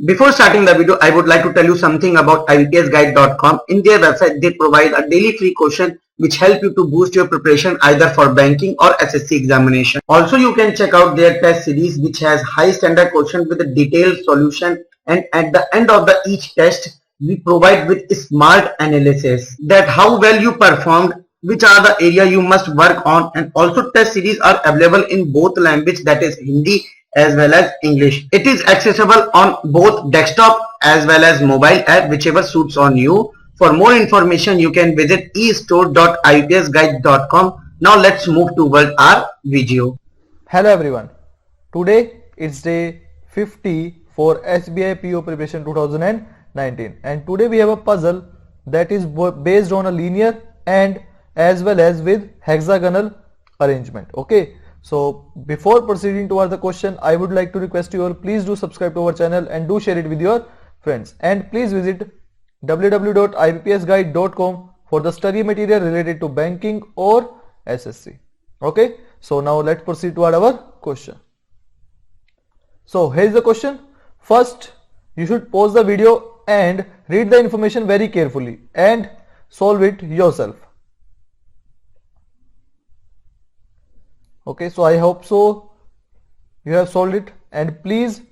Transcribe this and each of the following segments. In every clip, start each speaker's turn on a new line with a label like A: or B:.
A: Before starting the video, I would like to tell you something about IBPSguide.com. In their website, they provide a daily free question which help you to boost your preparation either for banking or SSC examination. Also, you can check out their test series which has high standard questions with a detailed solution, and at the end of each test, we provide with smart analysis that how well you performed, which are the area you must work on, and also test series are available in both language, that is Hindi as well as English. It is accessible on both desktop as well as mobile app, whichever suits on you. For more information, you can visit estore.ipsguide.com. Now let's move toward our video.
B: Hello everyone. Today it's day 50 for SBI PO preparation 2019, and today we have a puzzle that is based on a linear and as well as with hexagonal arrangement. Okay. So before proceeding toward the question, I would like to request you all, please do subscribe to our channel and do share it with your friends, and please visit www.ibpsguide.com for the study material related to banking or SSC. Okay, so now let's proceed toward our question. So here is the question. First, you should pause the video and read the information very carefully and solve it yourself. Okay, so I hope so you have solved it, and please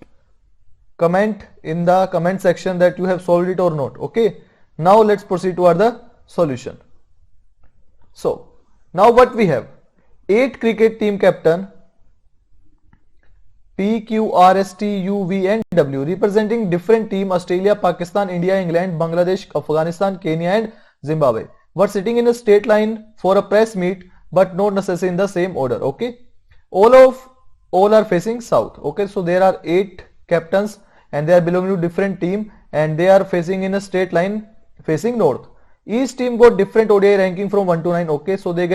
B: comment in the comment section that you have solved it or not. Okay, now let's proceed toward the solution. So now what we have: 8 cricket team captain P, Q, R, S, T, U, V and W representing different team Australia, Pakistan, India, England, Bangladesh, Afghanistan, Kenya and Zimbabwe were sitting in a straight line for a press meet, but not necessarily in the same order. Okay, all are facing south. Okay, so there are 8 captains and they are belonging to different team and they are facing in a straight line facing north. Each team got different ODI ranking from 1 to 9. Okay, so they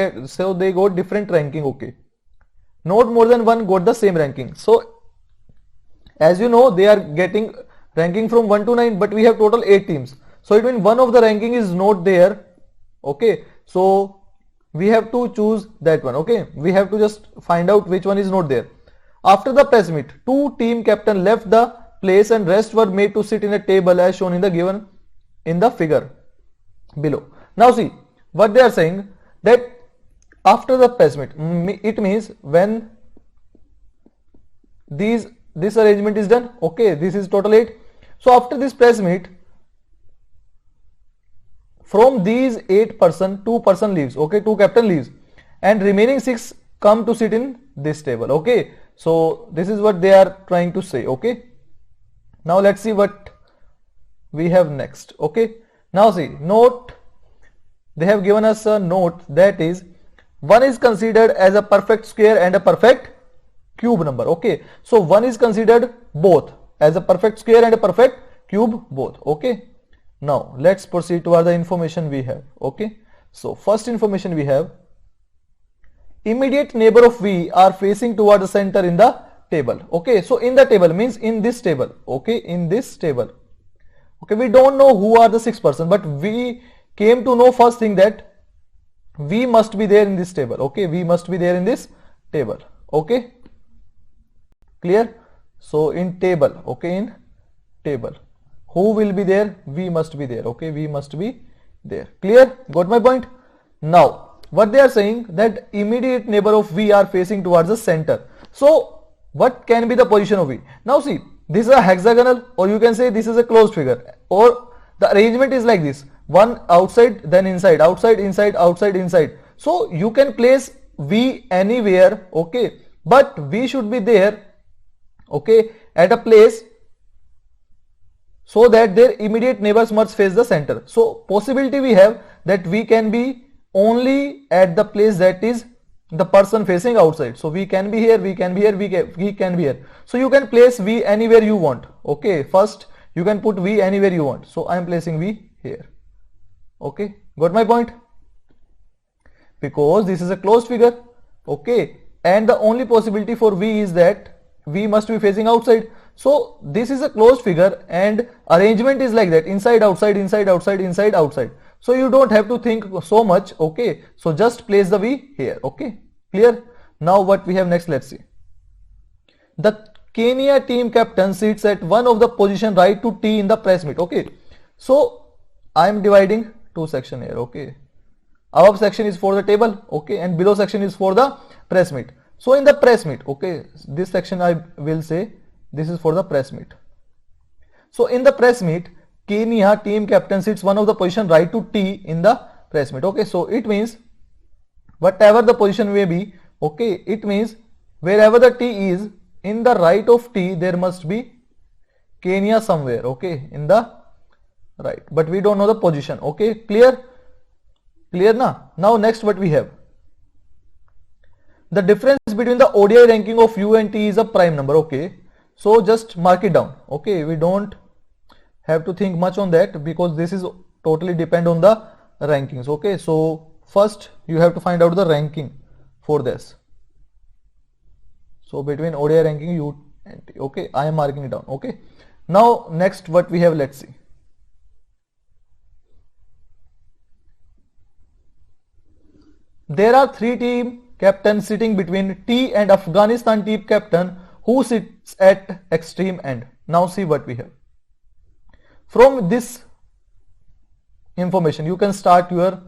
B: got different ranking. Okay, not more than one got the same ranking. So as you know, they are getting ranking from 1 to 9, but we have total 8 teams, so it means one of the ranking is not there. Okay, so we have to choose that one. Okay, we have to just find out which one is not there. After the press meet, 2 team captain left the place and rest were made to sit in a table as shown in the given in the figure below. Now see what they are saying, that after the press meet, it means when this arrangement is done. Okay, this is total 8. So after this press meet, from these 8 person, 2 person leaves. Okay, 2 captain leaves and remaining 6 come to sit in this table. Okay, so this is what they are trying to say. Okay, now let's see what we have next. Okay, now see, note, they have given us a note that is 1 is considered as a perfect square and a perfect cube number. Okay, so 1 is considered both as a perfect square and a perfect cube both. Okay, now let's proceed toward the information we have. Okay, so first information we have: immediate neighbor of V are facing toward the center in the table. Okay, so in the table means in this table. Okay, in this table. Okay, we don't know who are the 6 person, but we came to know first thing that V must be there in this table. Okay, V must be there in this table. Okay, clear? So in table. Okay, in table, who will be there? V must be there. Okay, V must be there. Clear? Got my point? Now what they are saying, that immediate neighbor of V are facing towards the center. So what can be the position of V? Now see, this is a hexagonal, or you can say this is a closed figure, or the arrangement is like this: one outside, then inside, outside, inside, outside, inside. So you can place V anywhere. Okay, but V should be there, okay, at a place so that their immediate neighbors must face the center. So possibility we have that we can be only at the place that is the person facing outside. So we can be here, we can be here, we can be here. So you can place V anywhere you want. Okay, first you can put V anywhere you want. So I am placing V here. Okay, got my point? Because this is a closed figure. Okay, and the only possibility for V is that V must be facing outside. So this is a closed figure and arrangement is like that: inside, outside, inside, outside, inside, outside. So you don't have to think so much. Okay, so just place the V here. Okay, clear? Now what we have next, let's see. The Kenya team captain sits at one of the position right to T in the press meet. Okay, so I am dividing two section here. Okay, above section is for the table, okay, and below section is for the press meet. So in the press meet, okay, this section I will say this is for the press meet. So in the press meet, Kenya team captain sits one of the position right to T in the press meet. Okay, so it means whatever the position may be, okay, it means wherever the T is, in the right of T there must be Kenya somewhere, okay, in the right, but we don't know the position. Okay, clear now. Now next what we have, the difference between the ODI ranking of U and T is a prime number. Okay, so just mark it down. Okay, we don't have to think much on that because this is totally depend on the rankings. Okay, so first you have to find out the ranking for this. So between ODI ranking U and T. Okay, I am marking it down. Okay, now next what we have, let's see. There are three team captains sitting between T and Afghanistan team captain who sits at extreme end. Now see what we have. From this information you can start your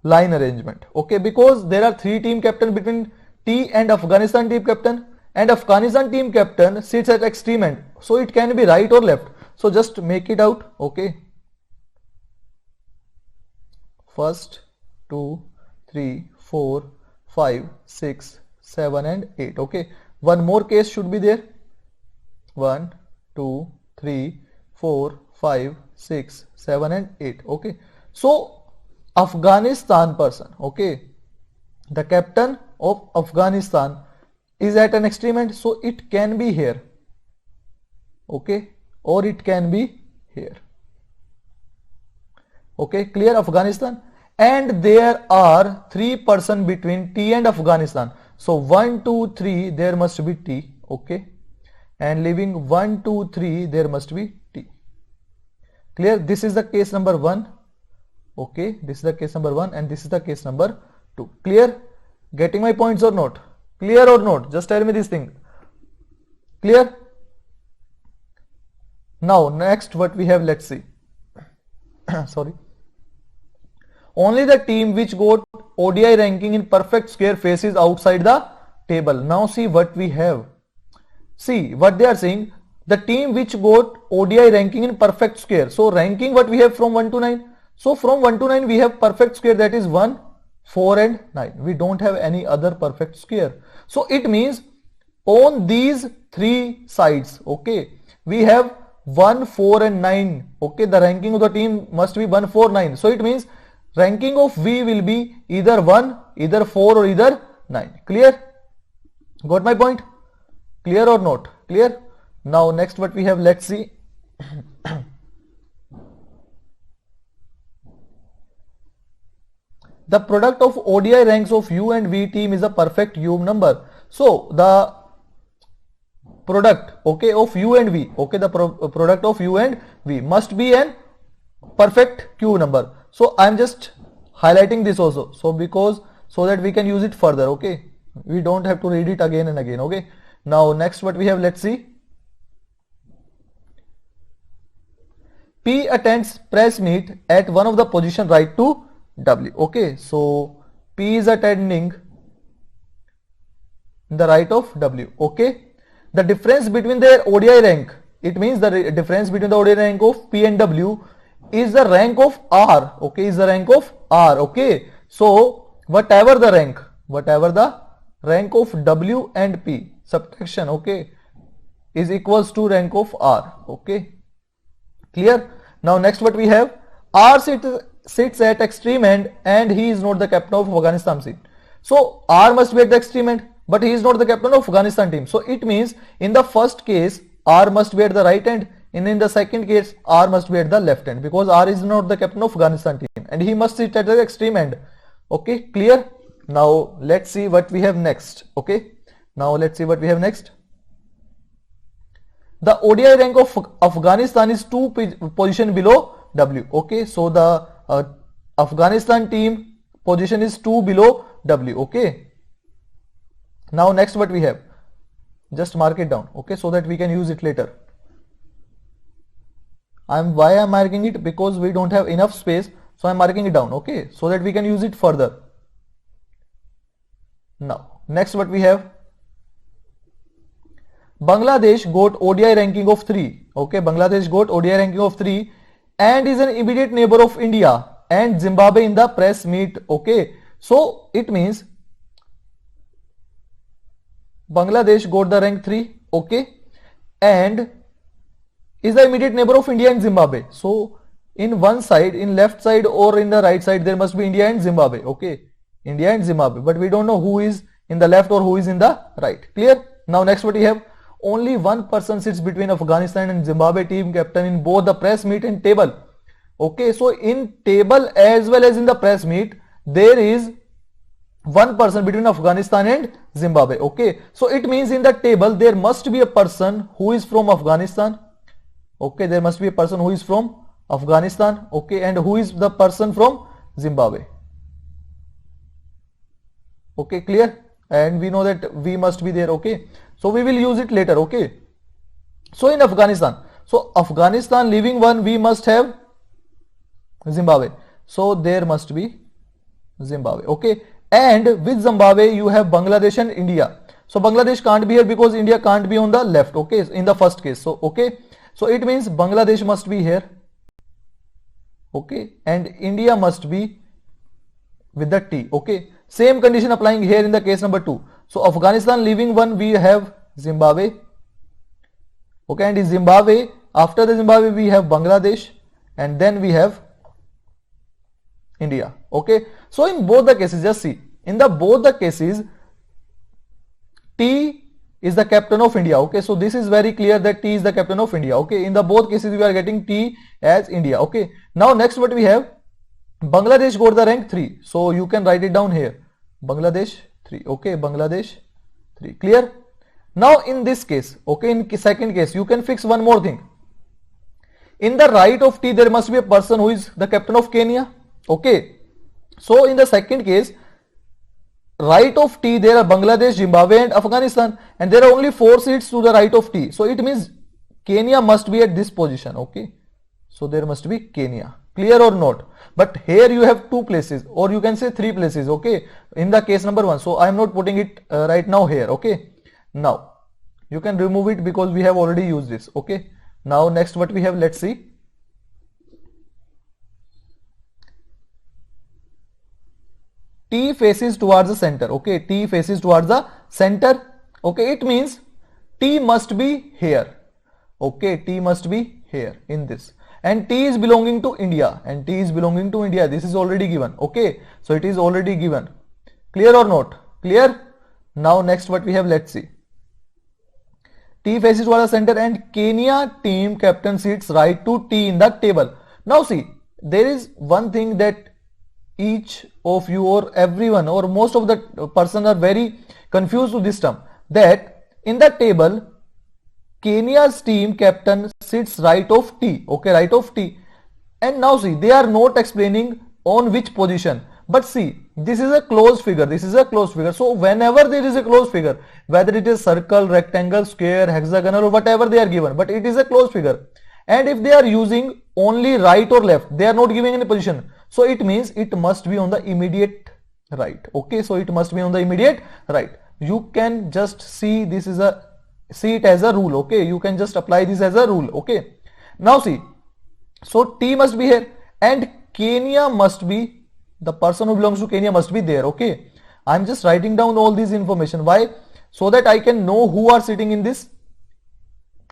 B: line arrangement. Okay, because there are three team captain between T and Afghanistan team captain, and Afghanistan team captain sits at extreme end, so it can be right or left. So just make it out. Okay, first 2, 3, 4, 5, 6, 7 and 8. Okay, one more case should be there. 1, 2, 3, 4, 5, 6, 7 and 8. Okay, so Afghanistan person, okay, the captain of Afghanistan is at an extreme end, so it can be here, okay, or it can be here. Okay, clear Afghanistan? And there are 3 person between T and Afghanistan. So 1, 2, 3 there must be T, okay, and leaving 1, 2, 3 there must be T. Clear? This is the case number 1. Okay, this is the case number 1 and this is the case number 2. Clear? Getting my points or not? Clear or not? Just tell me this thing. Clear? Now next what we have, let's see. Sorry. Only the team which got ODI ranking in perfect square faces outside the table. Now see what we have. See what they are saying. The team which got ODI ranking in perfect square. So ranking what we have from 1 to 9. So from 1 to 9 we have perfect square, that is 1, 4 and 9. We don't have any other perfect square. So it means on these 3 sides, okay, we have 1, 4 and 9. Okay, the ranking of the team must be 1, 4, 9. So it means ranking of V will be either 1, either 4 or either 9. Clear? Got my point? Clear or not? Clear? Now next what we have, let's see. The product of ODI ranks of U and V team is a perfect U number. So the product, okay, of U and V, okay, the product of U and V must be an perfect Q number. So I am just highlighting this also, so because so that we can use it further. Okay, we don't have to read it again and again. Okay, now next what we have, let's see. P attends press meet at one of the position right to W. Okay, so P is attending the right of W. Okay, the difference between their ODI rank, it means the difference between the ODI rank of P and W is the rank of R. Okay, is the rank of R. Okay, so whatever the rank of W and P, subtraction, okay, is equals to rank of R. Okay, clear? Now next what we have, R sits at extreme end and he is not the captain of Afghanistan team. So R must be at the extreme end, but he is not the captain of Afghanistan team. So it means in the first case R must be at the right end, and in the second case R must be at the left end, because R is not the captain of Afghanistan team and he must sit at the extreme end. Okay, clear? Now let's see what we have next. Okay, now let's see what we have next. The ODI rank of Afghanistan is 2 position below W. Okay, so the Afghanistan team position is 2 below W. Okay, now next what we have, just mark it down, okay, so that we can use it later. Why I'm marking it? Because we don't have enough space, so I'm marking it down, okay, so that we can use it further. Now, next what we have, Bangladesh got ODI ranking of 3, okay, Bangladesh got ODI ranking of 3 and is an immediate neighbor of India and Zimbabwe in the press meet, okay, so it means Bangladesh got the rank 3, okay, and is the immediate neighbor of India and Zimbabwe. So in one side, in left side or in the right side, there must be India and Zimbabwe, okay, India and Zimbabwe, but we don't know who is in the left or who is in the right. Clear? Now next what we have, only one person sits between Afghanistan and Zimbabwe team captain in both the press meet and table, okay, so in table as well as in the press meet there is one person between Afghanistan and Zimbabwe, okay, so it means in the table there must be a person who is from Afghanistan, okay, there must be a person who is from Afghanistan, okay, and who is the person from Zimbabwe, okay, clear, and we know that we must be there, okay, so we will use it later, okay. So in Afghanistan, so Afghanistan leaving one, we must have Zimbabwe, so there must be Zimbabwe, okay, and with Zimbabwe you have Bangladesh and India, so Bangladesh can't be here because India can't be on the left, okay, in the first case, so okay, so it means Bangladesh must be here, okay, and India must be with the T, okay, same condition applying here in the case number 2, so Afghanistan leaving one, we have Zimbabwe, okay, and in Zimbabwe, after the Zimbabwe we have Bangladesh and then we have India, okay, so in both the cases, just see, in the both the cases T is the captain of India, okay, so this is very clear that T is the captain of India, okay, in the both cases we are getting T as India, okay. Now next what we have, Bangladesh got the rank 3, so you can write it down here, Bangladesh 3, okay, Bangladesh 3, clear. Now in this case, okay, in second case you can fix one more thing, in the right of T there must be a person who is the captain of Kenya, okay, so in the second case, right of T there are Bangladesh, Zimbabwe and Afghanistan, and there are only 4 seats to the right of T, so it means Kenya must be at this position, okay, so there must be Kenya, clear or not, but here you have 2 places or you can say 3 places, okay, in the case number 1, so I am not putting it right now here, okay. Now you can remove it because we have already used this, okay. Now next what we have, let's see, T faces towards the center, okay, T faces towards the center, okay, it means T must be here, okay, T must be here in this, and T is belonging to India, and T is belonging to India, this is already given, okay, so it is already given, clear or not, clear. Now next what we have, let's see, T faces towards the center and Kenya team captain sits right to T in the table. Now see, there is one thing that each of you or everyone or most of the person are very confused with this term, that in the table Kenya's team captain sits right of T, okay, right of T, and now see, they are not explaining on which position, but see, this is a closed figure, this is a closed figure, so whenever there is a closed figure, whether it is circle, rectangle, square, hexagonal or whatever they are given, but it is a closed figure, and if they are using only right or left, they are not giving any position, so it means it must be on the immediate right, okay, so it must be on the immediate right. You can just see this is a, see it as a rule, okay, you can just apply this as a rule, okay. Now see, so T must be here and Kenya must be, the person who belongs to Kenya must be there, okay. I'm just writing down all this information, why, so that I can know who are sitting in this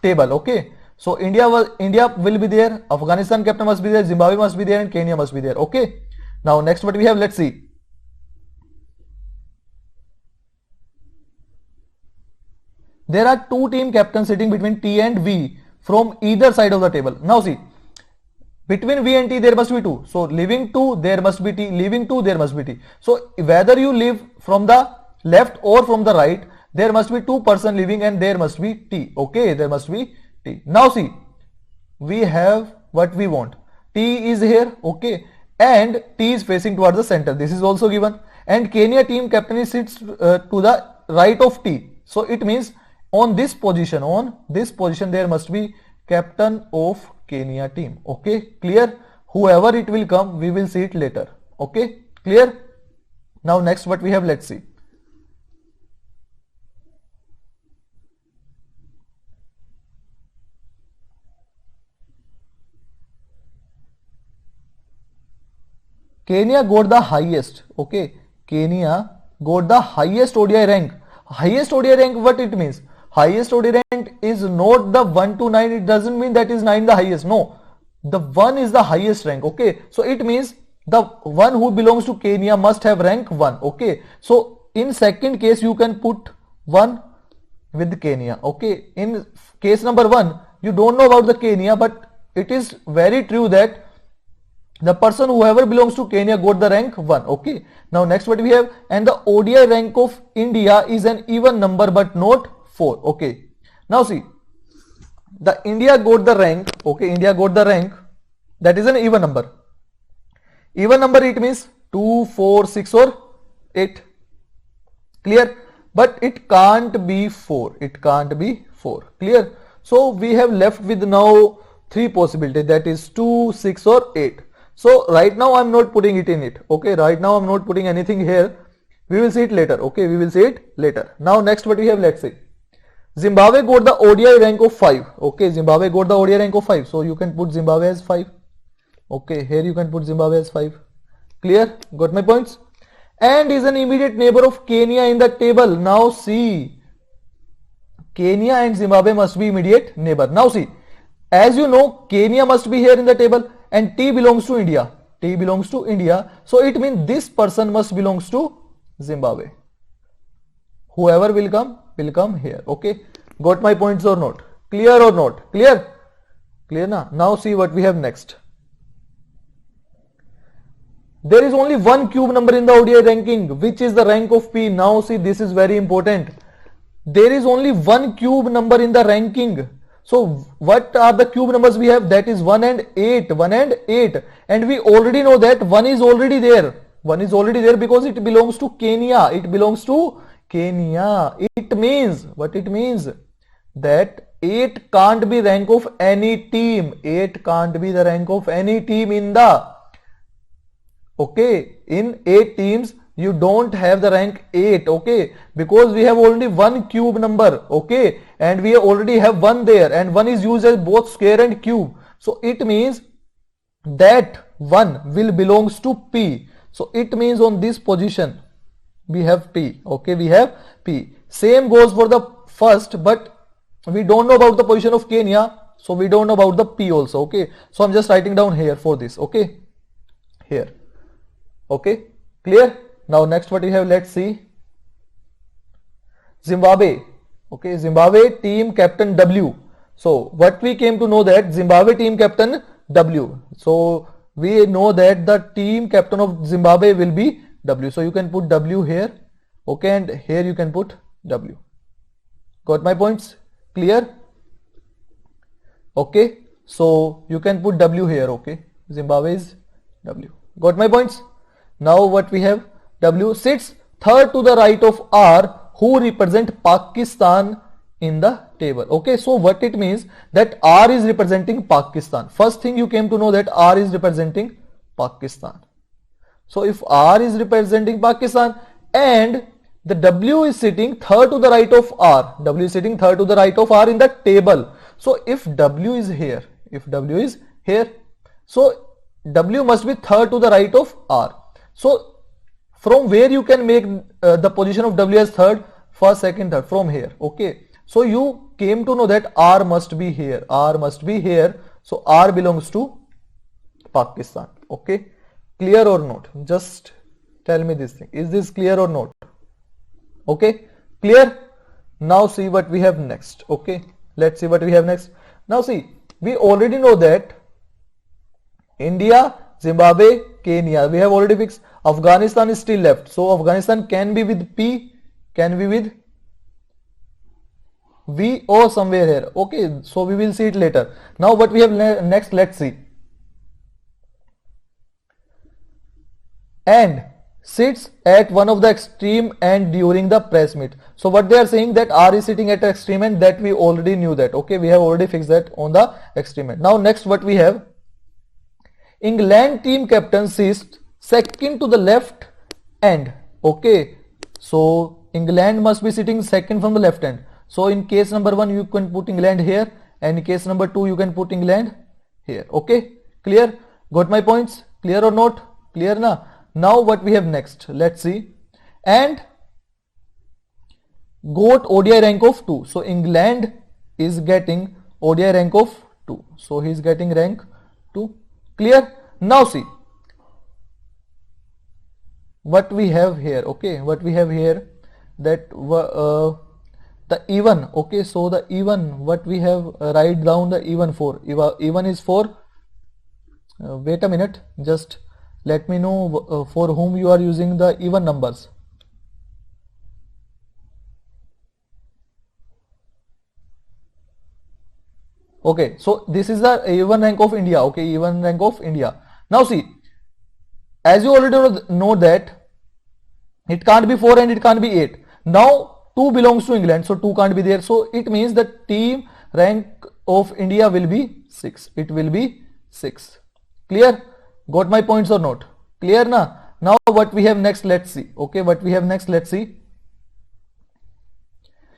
B: table, okay. So India will be there, Afghanistan captain must be there, Zimbabwe must be there and Kenya must be there, okay. Now next what we have, let's see, there are 2 team captains sitting between T and V from either side of the table. Now see, between V and T there must be 2, so leaving 2 there must be T, leaving 2 there must be T, so whether you leave from the left or from the right, there must be 2 person leaving and there must be T, okay, there must be T. Now see, we have what we want, T is here, okay, and T is facing towards the center, this is also given, and Kenya team captain sits to the right of T, so it means on this position there must be captain of Kenya team. Okay, clear? Whoever it will come, we will see it later. Okay, clear? Now next what we have, let's see. Kenya got the highest. Okay, Kenya got the highest ODI rank. Highest ODI rank, what it means? Highest ODI rank is not the 1 to 9. It doesn't mean that is 9 the highest. No, the 1 is the highest rank. Okay, so it means the one who belongs to Kenya must have rank 1. Okay, so in second case you can put 1 with Kenya. Okay, in case number 1 you don't know about the Kenya, but it is very true that the person whoever belongs to Kenya got the rank 1. Okay, now next what we have, and the ODI rank of India is an even number but not 4. Okay, now see, the India got the rank. Okay, India got the rank, that is an even number. Even number, it means 2, 4, 6 or 8. Clear? But it can't be 4. It can't be 4. Clear? So we have left with now 3 possibilities, that is 2, 6 or 8. So right now I am not putting it in it. Okay, right now I am not putting anything here. We will see it later. Okay, we will see it later. Now next what we have, let's see. Zimbabwe got the ODI rank of 5. Okay, Zimbabwe got the ODI rank of 5. So you can put Zimbabwe as 5. Okay, here you can put Zimbabwe as 5. Clear? Got my points? And is an immediate neighbor of Kenya in the table. Now see, Kenya and Zimbabwe must be immediate neighbor. Now see, as you know, Kenya must be here in the table and T belongs to India. T belongs to India. So it means this person must belongs to Zimbabwe. Whoever will come here. Okay, got my points or not? Clear or not? Clear? Clear na? Now see what we have next. There is only one cube number in the ODI ranking, which is the rank of P. Now see, this is very important. There is only one cube number in the ranking. So what are the cube numbers we have? That is 1 and 8. 1 and 8. And we already know that 1 is already there. 1 is already there because it belongs to Kenya. It belongs to Kenya. It means, what it means? That 8 can't be rank of any team. 8 can't be the rank of any team in the, okay, in 8 teams you don't have the rank 8. Okay, because we have only one cube number. Okay, and we already have 1 there, and 1 is used as both square and cube. So it means that 1 will belongs to P. So it means on this position we have P. Okay, we have P. Same goes for the first, but we don't know about the position of Kenya, so we don't know about the P also. Okay, so I'm just writing down here for this. Okay, here. Okay, clear? Now next what we have, let's see. Zimbabwe. Okay, Zimbabwe team captain W. So what we came to know that Zimbabwe team captain W. So we know that the team captain of Zimbabwe will be W. So you can put W here. Okay, and here you can put W. Got my points? Clear? Okay, so you can put W here. Okay, Zimbabwe is W. Got my points? Now what we have, W sits third to the right of R, who represent Pakistan in the table. Okay, so what it means, that R is representing Pakistan. First thing you came to know that R is representing Pakistan. So if R is representing Pakistan and the W is sitting third to the right of R, W is sitting third to the right of R in the table. So if W is here, so W must be third to the right of R. So from where you can make the position of W as third, first, second, third, from here. Okay, so you came to know that R must be here. R must be here. So R belongs to Pakistan. Okay, clear or not? Just tell me this thing. Is this clear or not? Okay, clear? Now see what we have next. Okay, let's see what we have next. Now see, we already know that India, Zimbabwe, Kenya, we have already fixed. Afghanistan is still left. So Afghanistan can be with P, can be with V or somewhere here. Okay, so we will see it later. Now what we have next, let's see. And sits at one of the extreme end during the press meet. So what they are saying that R is sitting at the extreme end, that we already knew that. Okay, we have already fixed that on the extreme end. Now next what we have, England team captain sits second to the left end. Okay, so England must be sitting second from the left end. So in case number 1 you can put England here, and in case number 2 you can put England here. Okay, clear? Got my points? Clear or not? Clear na? Now what we have next, let's see. And got ODI rank of 2. So England is getting ODI rank of 2. So he is getting rank 2. Clear? Now see what we have here. Okay, what we have here, that the even. Okay, so the even, what we have, write down the even for. Even is for, wait a minute, just let me know for whom you are using the even numbers. Okay, so this is the even rank of India. Okay, even rank of India. Now see, as you already know that it can't be 4 and it can't be 8. Now 2 belongs to England, so 2 can't be there. So it means the team rank of India will be 6. It will be 6. Clear? Got my points or not? Clear na? Now what we have next, let's see. Okay, what we have next, let's see.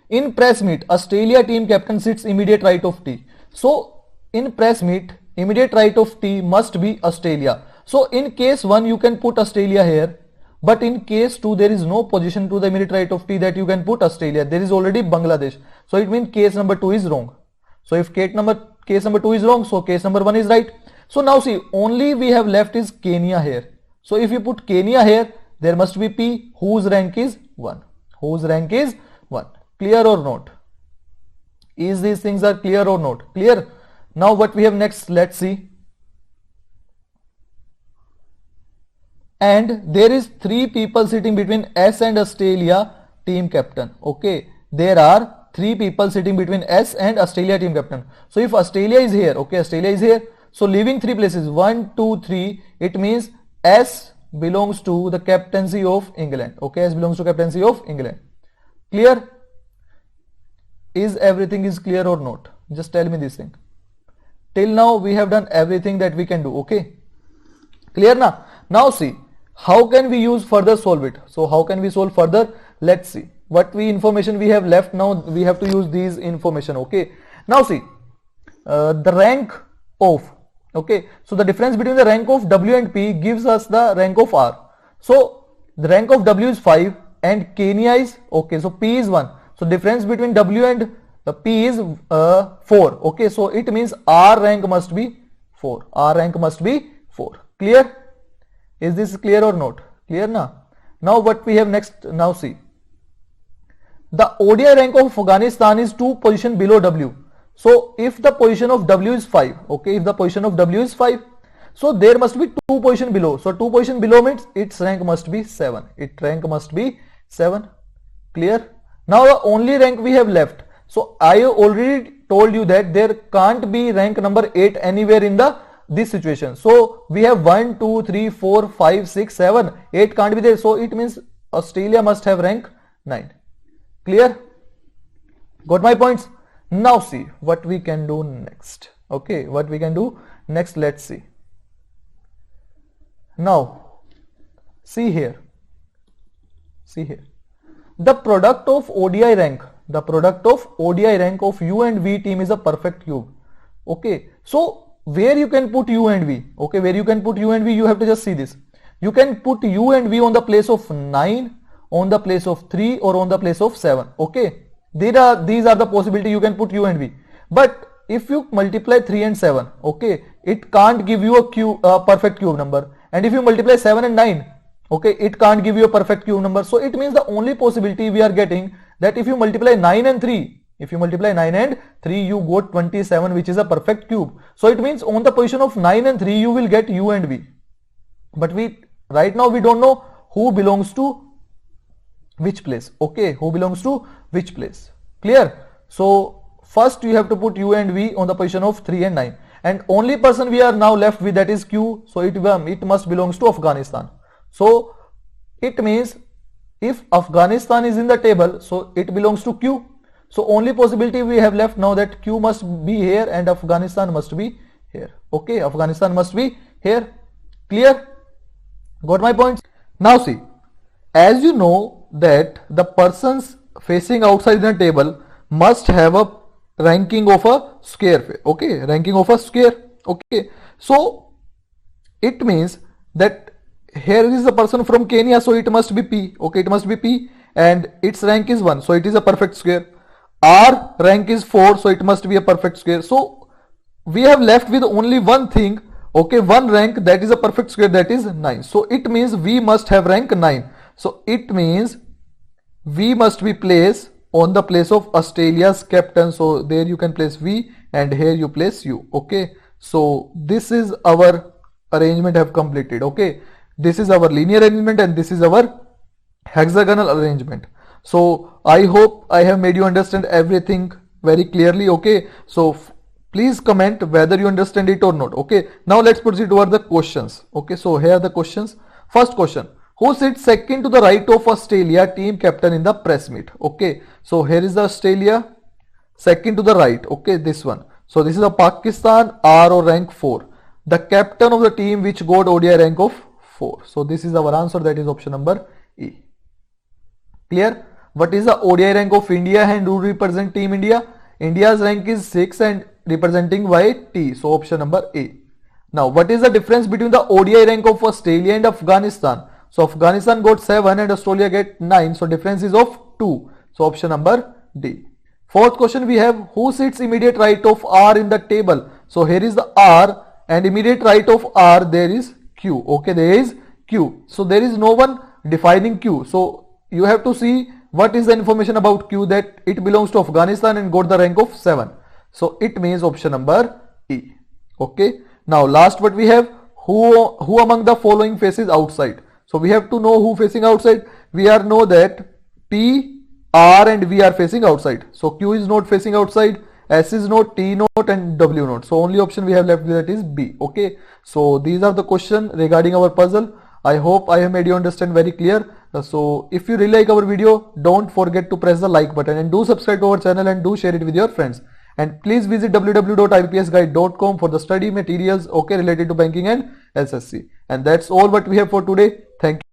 B: In press meet, Australia team captain sits immediate right of T. So in press meet, immediate right of T must be Australia. So in case 1 you can put Australia here, but in case 2 there is no position to the immediate right of T that you can put Australia. There is already Bangladesh. So it means case number 2 is wrong. So if case number 2 is wrong, so case number 1 is right. So now see, only we have left is Kenya here. So if you put Kenya here, there must be P, whose rank is 1. Whose rank is 1. Clear or not? Is these things are clear or not? Clear? Now what we have next, let's see. And there is 3 people sitting between S and Australia team captain. Okay, there are 3 people sitting between S and Australia team captain. So if Australia is here, okay, Australia is here. So leaving 3 places, 1, 2, 3, it means S belongs to the captaincy of England. Okay, S belongs to captaincy of England. Clear? Is everything is clear or not? Just tell me this thing. Till now we have done everything that we can do. Okay, clear now? Now see, how can we use further solve it? So how can we solve further? Let's see what information we have left. Now we have to use these information. Okay, now see, the rank of, okay, so the difference between the rank of W and P gives us the rank of R. So the rank of W is 5 and Kenya is, okay, so P is 1. So difference between W and P is 4. Okay, so it means R rank must be 4. R rank must be 4. Clear? Is this clear or not? Clear now? Now what we have next, now see. The ODI rank of Afghanistan is 2 position below W. So if the position of W is 5, okay, if the position of W is 5, so there must be 2 position below. So 2 position below means its rank must be 7. Its rank must be 7. Clear? Now the only rank we have left. So I already told you that there can't be rank number 8 anywhere in this situation. So we have 1, 2, 3, 4, 5, 6, 7, 8 can't be there. So it means Australia must have rank 9. Clear? Got my points? Now see what we can do next. Okay, what we can do next, let's see. Now see here. See here. The product of ODI rank, the product of ODI rank of U and V team is a perfect cube. Okay, so where you can put U and V? Okay, where you can put U and V, you have to just see this. You can put U and V on the place of 9, on the place of 3, or on the place of 7. Okay, these are the possibility you can put U and V. But if you multiply 3 and 7, okay, it can't give you a perfect cube number. And if you multiply 7 and 9, okay, it can't give you a perfect cube number. So it means the only possibility we are getting that if you multiply 9 and 3, you got 27, which is a perfect cube. So it means on the position of 9 and 3 you will get U and V. But right now we don't know who belongs to which place. Okay, who belongs to which place. Clear? So first you have to put U and V on the position of 3 and 9. And only person we are now left with, that is Q. So it must belongs to Afghanistan. So it means if Afghanistan is in the table, so it belongs to Q. So only possibility we have left now that Q must be here and Afghanistan must be here. Okay, Afghanistan must be here. Clear? Got my points? Now see, as you know that the persons facing outside the table must have a ranking of a square. Okay, ranking of a square. Okay, so it means that here is a person from Kenya, so it must be P. Okay, it must be P, and its rank is 1, so it is a perfect square. R rank is 4, so it must be a perfect square. So we have left with only one thing. Okay, one rank, that is a perfect square, that is 9. So it means we must have rank 9. So it means we must be placed on the place of Australia's captain. So there you can place V and here you place U. Okay, so this is our arrangement have completed. Okay, this is our linear arrangement and this is our hexagonal arrangement. So I hope I have made you understand everything very clearly. Okay, so please comment whether you understand it or not. Okay, now let's proceed toward the questions. Okay, so here are the questions. First question: who sits second to the right of Australia team captain in the press meet? Okay, so here is the Australia, second to the right. Okay, this one. So this is a Pakistan, R or rank 4. The captain of the team which got ODI rank of 4. So this is our answer, that is option number E. Clear? What is the ODI rank of India and who represent team India? India's rank is 6 and representing by T. So option number A. Now what is the difference between the ODI rank of Australia and Afghanistan? So Afghanistan got 7 and Australia get 9. So difference is of 2. So option number D. Fourth question we have: who sits immediate right of R in the table? So here is the R and immediate right of R there is Q. Okay, there is Q. So there is no one defining Q. So you have to see what is the information about Q, that it belongs to Afghanistan and got the rank of 7. So it means option number E. Okay. Now last what we have: who among the following faces outside? So we have to know who facing outside. We are know that P, R and V are facing outside. So Q is not facing outside, S is not, T not and W not. So only option we have left with that is B. Okay. So these are the questions regarding our puzzle. I hope I have made you understand very clear. So if you really like our video, don't forget to press the like button and do subscribe to our channel and do share it with your friends. And please visit www.ipsguide.com for the study materials, okay, related to banking and SSC. And that's all what we have for today. Thank you.